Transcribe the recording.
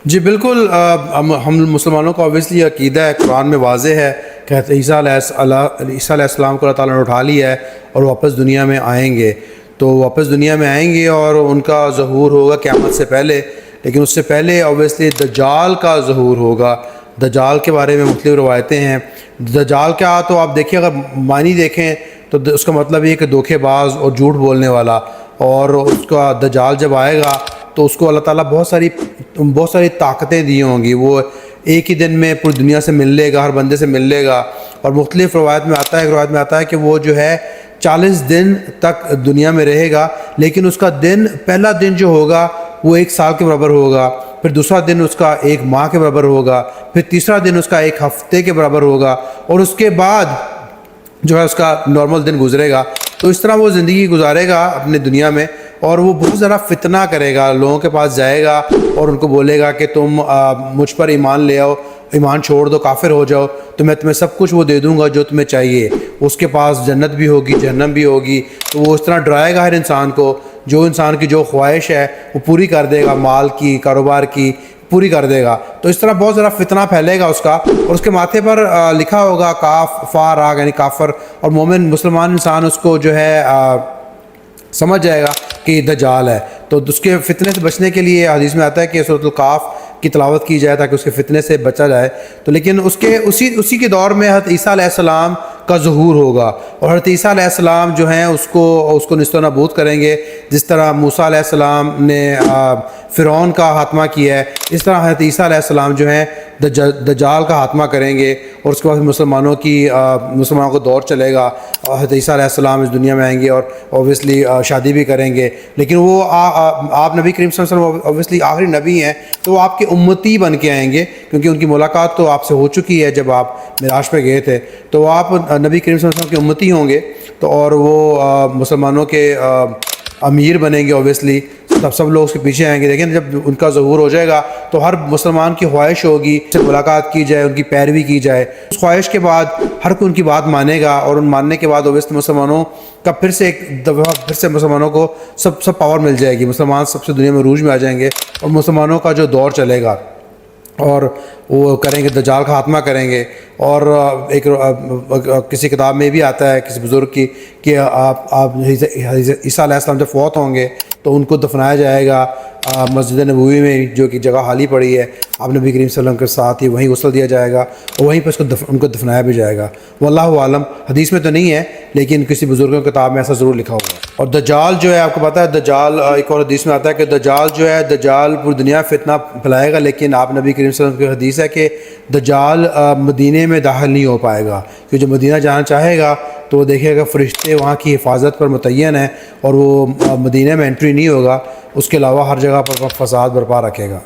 جی بالکل، ہم مسلمانوں کا اوبیسلی عقیدہ ہے، قرآن میں واضح ہے کہ عیسیٰ علیہ السلام کو اللہ تعالیٰ نے اٹھا لیا ہے اور واپس دنیا میں آئیں گے. تو واپس دنیا میں آئیں گے اور ان کا ظہور ہوگا قیامت سے پہلے. لیکن اس سے پہلے اوبیسلی دجال کا ظہور ہوگا. دجال کے بارے میں مختلف روایتیں ہیں. دجال کیا، تو آپ دیکھیں، اگر معنی دیکھیں تو اس کا مطلب یہ کہ دھوکے باز اور جھوٹ بولنے والا. اور اس کا دجال جب آئے گا تو اس کو اللہ تعالیٰ بہت ساری طاقتیں دی ہوں گی. وہ ایک ہی دن میں پوری دنیا سے مل لے گا، ہر بندے سے مل لے گا. اور مختلف روایت میں آتا ہے کہ وہ جو ہے 40 دن تک دنیا میں رہے گا. لیکن اس کا دن، پہلا دن جو ہوگا وہ 1 سال کے برابر ہوگا، پھر دوسرا دن اس کا 1 ماہ کے برابر ہوگا، پھر تیسرا دن اس کا 1 ہفتے کے برابر ہوگا، اور اس کے بعد جو ہے اس کا نارمل دن گزرے گا. تو اس طرح وہ زندگی گزارے گا اپنے دنیا میں، اور وہ بہت زیادہ فتنہ کرے گا. لوگوں کے پاس جائے گا اور ان کو بولے گا کہ تم مجھ پر ایمان لے آؤ، ایمان چھوڑ دو، کافر ہو جاؤ، تو میں تمہیں سب کچھ وہ دے دوں گا جو تمہیں چاہیے. اس کے پاس جنت بھی ہوگی، جہنم بھی ہوگی. تو وہ اس طرح ڈرائے گا ہر انسان کو. جو انسان کی جو خواہش ہے وہ پوری کر دے گا، مال کی، کاروبار کی پوری کر دے گا. تو اس طرح بہت زیادہ فتنہ پھیلے گا اس کا. اور اس کے ماتھے پر لکھا ہوگا کاف فا را، یعنی کافر. اور مومن مسلمان انسان اس کو جو ہے سمجھ جائے گا کہ یہ دجال ہے. تو اس کے فتنے سے بچنے کے لیے حدیث میں آتا ہے کہ سورۃ الکاف کی تلاوت کی جائے تاکہ اس کے فتنے سے بچا جائے. تو لیکن اسی کے دور میں حضرت عیسیٰ علیہ السلام کا ظہور ہوگا، اور حضرت عیسیٰ علیہ السلام جو ہیں اس کو نیست و نابود کریں گے. جس طرح موسیٰ علیہ السلام نے فرعون کا خاتمہ کیا ہے، اس طرح حضرت عیسیٰ علیہ السلام جو ہیں دجال کا خاتمہ کریں گے. اور اس کے بعد مسلمانوں کو دور چلے گا. حضرت عیسیٰ علیہ السلام اس دنیا میں آئیں گے اور اوبیسلی شادی بھی کریں گے. لیکن وہ آپ نبی کریم صلی اللہ علیہ وسلم اوبیسلی آخری نبی ہیں، تو وہ آپ کے امتی بن کے آئیں گے، کیونکہ ان کی ملاقات تو آپ سے ہو چکی ہے جب آپ معراج پہ گئے تھے. تو آپ نبی کریم صلی اللہ علیہ وسلم کے امتی ہوں گے. تو اور وہ مسلمانوں کے امیر بنیں گے اوبیسلی. تب سب لوگ اس کے پیچھے آئیں گے. لیکن جب ان کا ظہور ہو جائے گا تو ہر مسلمان کی خواہش ہوگی سے ملاقات کی جائے، ان کی پیروی کی جائے. اس خواہش کے بعد ہر کوئی ان کی بات مانے گا، اور ان ماننے کے بعد اوبیسلی مسلمانوں کا پھر سے مسلمانوں کو سب پاور مل جائے گی. مسلمان سب سے دنیا میں عروج میں آ جائیں گے، اور مسلمانوں کا جو دور چلے گا اور وہ کریں گے، دجال کا خاتمہ کریں گے. اور ایک کسی کتاب میں بھی آتا ہے کسی بزرگ کی کہ آپ عیسیٰ علیہ السلام جب فوت ہوں گے تو ان کو دفنایا جائے گا مسجد نبوی میں، جو کہ جگہ خالی پڑی ہے. آپ نبی کریم صلی اللہ علیہ وسلم کے ساتھ ہی وہیں غسل دیا جائے گا، اور وہیں پہ ان کو دفنایا بھی جائے گا. واللہ عالم، حدیث میں تو نہیں ہے لیکن کسی بزرگوں کی کتاب میں ایسا ضرور لکھا ہوا ہے. اور دجال جو ہے، آپ کو پتہ ہے دجال، ایک اور حدیث میں آتا ہے کہ دجال جو ہے، دجال پوری دنیا فتنہ پھیلائے گا. لیکن آپ نبی کریم صلی اللہ علیہ وسلم کی حدیث ہے کہ دجال مدینے میں داخل نہیں ہو پائے گا. کہ جو مدینہ جانا چاہے گا تو وہ دیکھے گا فرشتے وہاں کی حفاظت پر متعین ہیں، اور وہ مدینہ میں انٹری نہیں ہوگا. اس کے علاوہ ہر جگہ پر فساد برپا رکھے گا.